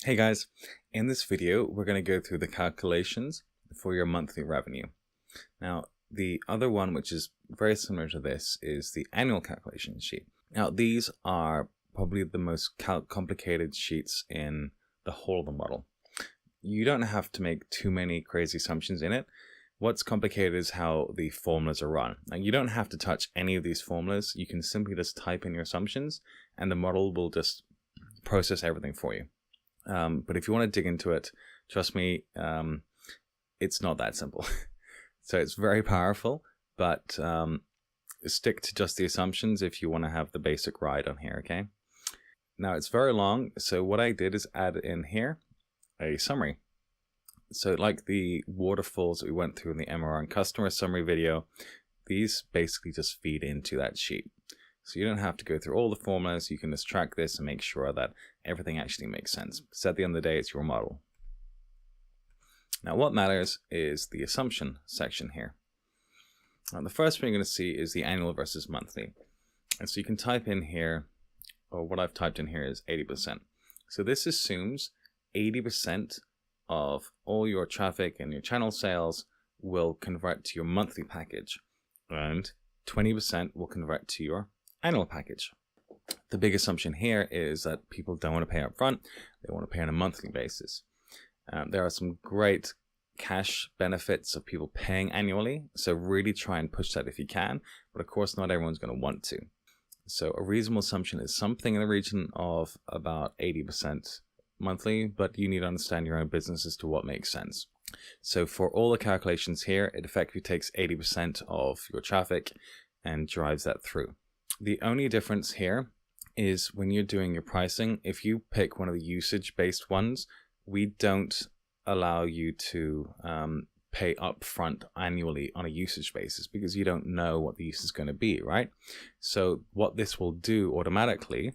Hey guys, in this video we're going to go through the calculations for your monthly revenue. Now the other one, which is very similar to this, is the annual calculation sheet. Now these are probably the most complicated sheets in the whole of the model. You don't have to make too many crazy assumptions in it. What's complicated is how the formulas are run. Now you don't have to touch any of these formulas. You can simply just type in your assumptions and the model will just process everything for you. But if you want to dig into it, trust me, it's not that simple. So it's very powerful, but stick to just the assumptions if you want to have the basic ride on here, okay? Now it's very long, so what I did is add in here a summary. So like the waterfalls that we went through in the MRR and customer summary video, these basically just feed into that sheet. So you don't have to go through all the formulas. You can just track this and make sure that everything actually makes sense. Because at the end of the day, it's your model. Now what matters is the assumption section here. Now, the first thing you're going to see is the annual versus monthly. And so you can type in here, or what I've typed in here is 80%. So this assumes 80% of all your traffic and your channel sales will convert to your monthly package. And 20% will convert to your annual package. The big assumption here is that people don't want to pay up front. They want to pay on a monthly basis. There are some great cash benefits of people paying annually. So really try and push that if you can. But of course, not everyone's going to want to. So a reasonable assumption is something in the region of about 80% monthly, but you need to understand your own business as to what makes sense. So for all the calculations here, it effectively takes 80% of your traffic and drives that through. The only difference here is when you're doing your pricing, if you pick one of the usage-based ones, we don't allow you to pay upfront annually on a usage basis because you don't know what the use is going to be, right? So what this will do automatically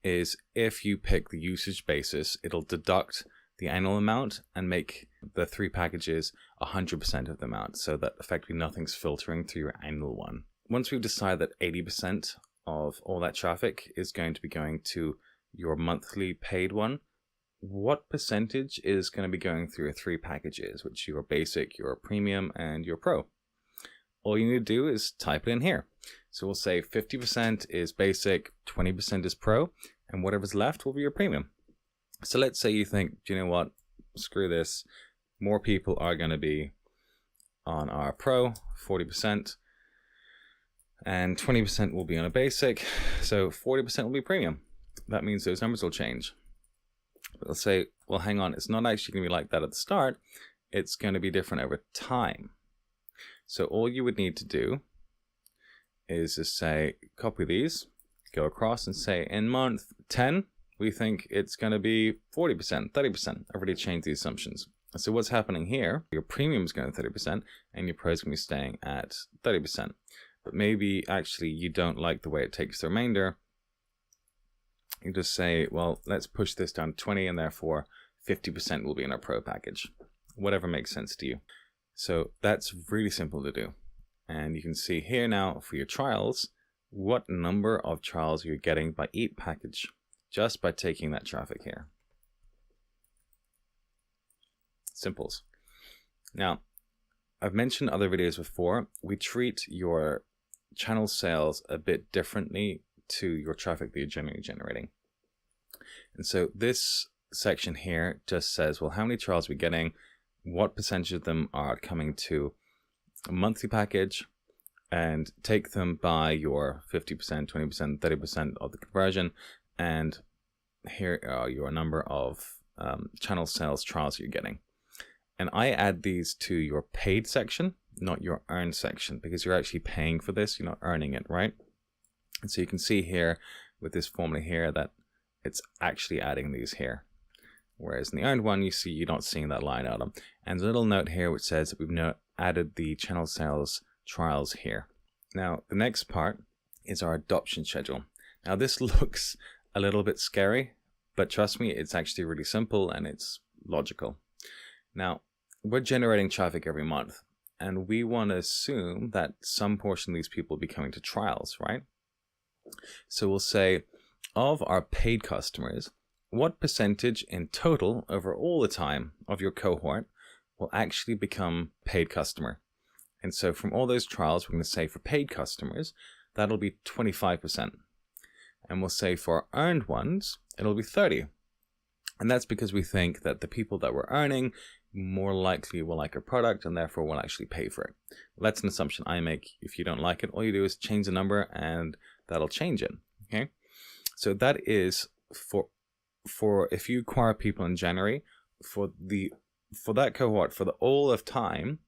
is if you pick the usage basis, it'll deduct the annual amount and make the three packages 100% of the amount, so that effectively nothing's filtering through your annual one. Once we've decided that 80% of all that traffic is going to be going to your monthly paid one, what percentage is going to be going through your three packages, which your basic, your premium, and your pro? All you need to do is type it in here. So we'll say 50% is basic, 20% is pro, and whatever's left will be your premium. So let's say you think, do you know what, screw this, more people are going to be on our pro, 40%, and 20% will be on a basic, so 40% will be premium. That means those numbers will change. But let's say, well, hang on, it's not actually going to be like that at the start, it's going to be different over time. So all you would need to do is just say, copy these, go across and say, in month 10, we think it's going to be 40%, 30%. I've already changed the assumptions. So what's happening here, your premium is going to 30% and your pro is going to be staying at 30%. But maybe actually you don't like the way it takes the remainder. You just say, well, let's push this down to 20 and therefore 50% will be in our pro package. Whatever makes sense to you. So that's really simple to do. And you can see here now for your trials, what number of trials you're getting by each package, just by taking that traffic here. Simples. Now, I've mentioned other videos before, we treat your channel sales a bit differently to your traffic that you're generally generating. And so this section here just says, well, how many trials are we getting? What percentage of them are coming to a monthly package? And take them by your 50%, 20%, 30% of the conversion. And here are your number of channel sales trials you're getting. And I add these to your paid section, not your earned section, because you're actually paying for this, you're not earning it, right? And so you can see here with this formula here that it's actually adding these here. Whereas in the earned one, you see you're not seeing that line item. And there's a little note here which says that we've added the channel sales trials here. Now, the next part is our adoption schedule. Now, this looks a little bit scary, but trust me, it's actually really simple and it's logical. Now, we're generating traffic every month, and we want to assume that some portion of these people will be coming to trials, right? So we'll say, of our paid customers, what percentage in total over all the time of your cohort will actually become paid customer. And so from all those trials, we're going to say for paid customers, that'll be 25%. And we'll say for earned ones, it'll be 30%. And that's because we think that the people that we're earning more likely will like our product and therefore will actually pay for it. That's an assumption I make. If you don't like it, all you do is change the number and that'll change it. Okay. So that is for if you acquire people in January, for that cohort, for the all of time,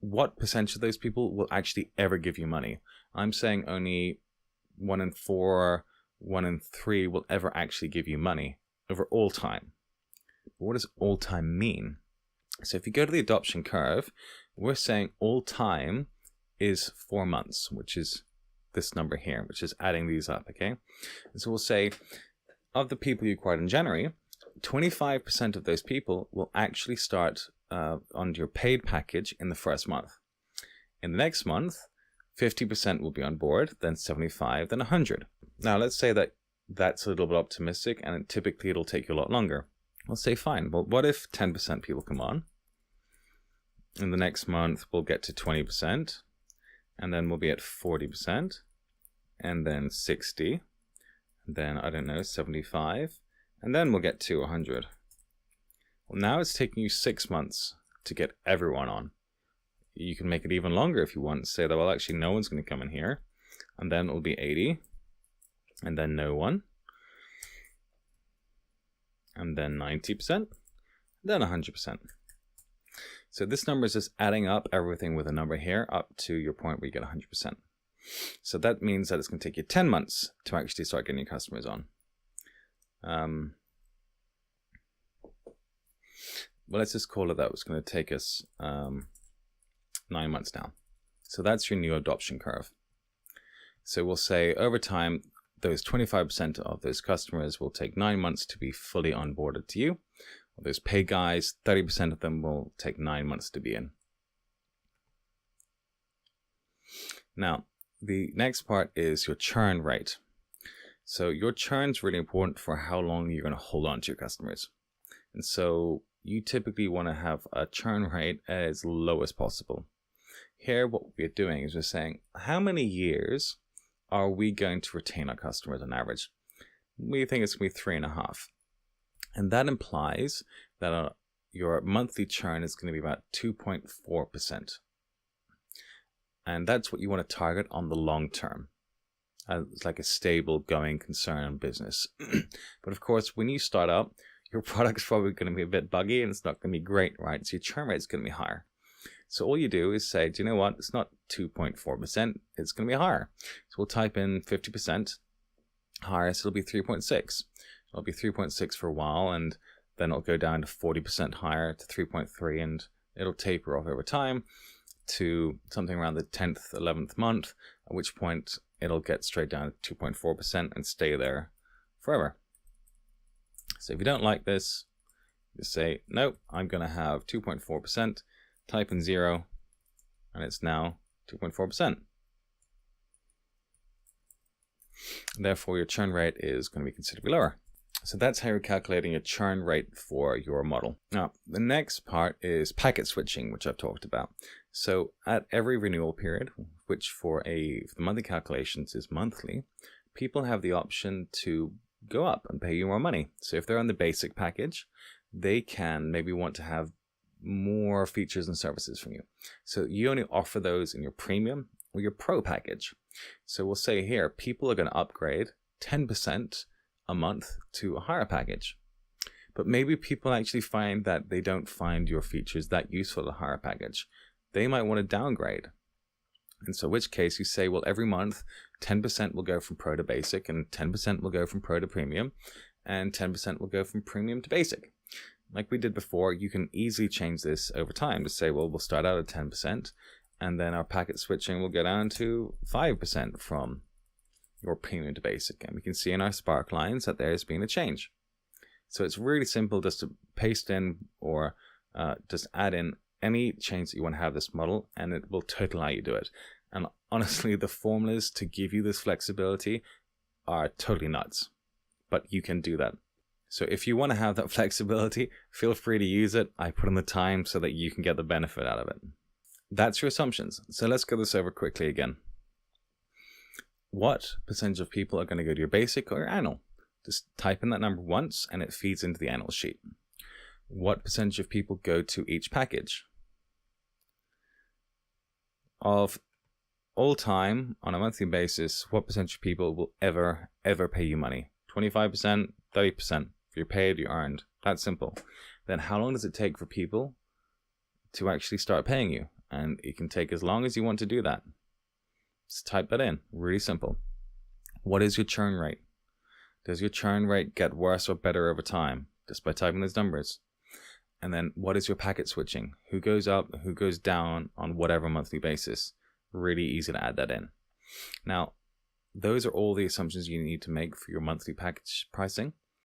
what percentage of those people will actually ever give you money? I'm saying only 1 in 4, 1 in 3 will ever actually give you money over all time. But what does all time mean? So if you go to the adoption curve, we're saying all time is 4 months, which is this number here, which is adding these up, okay? And so we'll say, of the people you acquired in January, 25% of those people will actually start on your paid package in the first month. In the next month, 50% will be on board, then 75, then 100. Now, let's say that that's a little bit optimistic, and typically it'll take you a lot longer. We'll say, fine, well, what if 10% people come on? In the next month, we'll get to 20%, and then we'll be at 40%, and then 60, then, I don't know, 75, and then we'll get to 100. Well, now it's taking you 6 months to get everyone on. You can make it even longer if you want. Say that, well, actually, no one's going to come in here, and then it'll be 80, and then no one, and then 90%, then 100%. So this number is just adding up everything with a number here up to your point where you get 100%. So that means that it's going to take you 10 months to actually start getting your customers on. Well, let's just call it that. It's going to take us 9 months now. So that's your new adoption curve. So we'll say over time, those 25% of those customers will take 9 months to be fully onboarded to you. Those paid guys, 30% of them will take 9 months to be in. Now, the next part is your churn rate. So your churn is really important for how long you're going to hold on to your customers. And so you typically want to have a churn rate as low as possible. Here, what we're doing is we're saying, how many years are we going to retain our customers on average? We think it's going to be 3.5. And that implies that your monthly churn is going to be about 2.4%. And that's what you want to target on the long term. It's like a stable going concern business. But of course, when you start up, your product's probably going to be a bit buggy and it's not going to be great, right? So your churn rate is going to be higher. So all you do is say, do you know what? It's not 2.4%. It's going to be higher. So we'll type in 50% higher. So it'll be 3.6. It'll be 3.6 for a while, and then it'll go down to 40% higher to 3.3, and it'll taper off over time to something around the 10th, 11th month, at which point it'll get straight down to 2.4% and stay there forever. So if you don't like this, just say, no, I'm going to have 2.4%, type in 0, and it's now 2.4%. Therefore, your churn rate is going to be considerably lower. So that's how you're calculating your churn rate for your model. Now, the next part is packet switching, which I've talked about. So at every renewal period, which for the monthly calculations is monthly, people have the option to go up and pay you more money. So if they're on the basic package, they can maybe want to have more features and services from you. So you only offer those in your premium or your pro package. So we'll say here, people are going to upgrade 10% a month to a higher package. But maybe people actually find that they don't find your features that useful at a higher package. They might want to downgrade. And so in which case you say, well, every month 10% will go from pro to basic, and 10% will go from pro to premium, and 10% will go from premium to basic. Like we did before, you can easily change this over time to say, well, we'll start out at 10%, and then our packet switching will go down to 5% from your premium to basic. And we can see in our spark lines that there's been a change. So it's really simple just to paste in or just add in any change that you want to have this model, and it will totally allow you to do it. And honestly, the formulas to give you this flexibility are totally nuts, but you can do that. So if you want to have that flexibility, feel free to use it. I put in the time so that you can get the benefit out of it. That's your assumptions. So let's go this over quickly again. What percentage of people are going to go to your basic or your annual? Just type in that number once and it feeds into the annual sheet. What percentage of people go to each package? Of all time, on a monthly basis, what percentage of people will ever pay you money? 25%, 30%. If you're paid, you're earned. That's simple. Then how long does it take for people to actually start paying you? And it can take as long as you want to do that. Just type that in. Really simple. What is your churn rate? Does your churn rate get worse or better over time? Just by typing those numbers. And then what is your packet switching? Who goes up, who goes down on whatever monthly basis? Really easy to add that in. Now, those are all the assumptions you need to make for your monthly package pricing.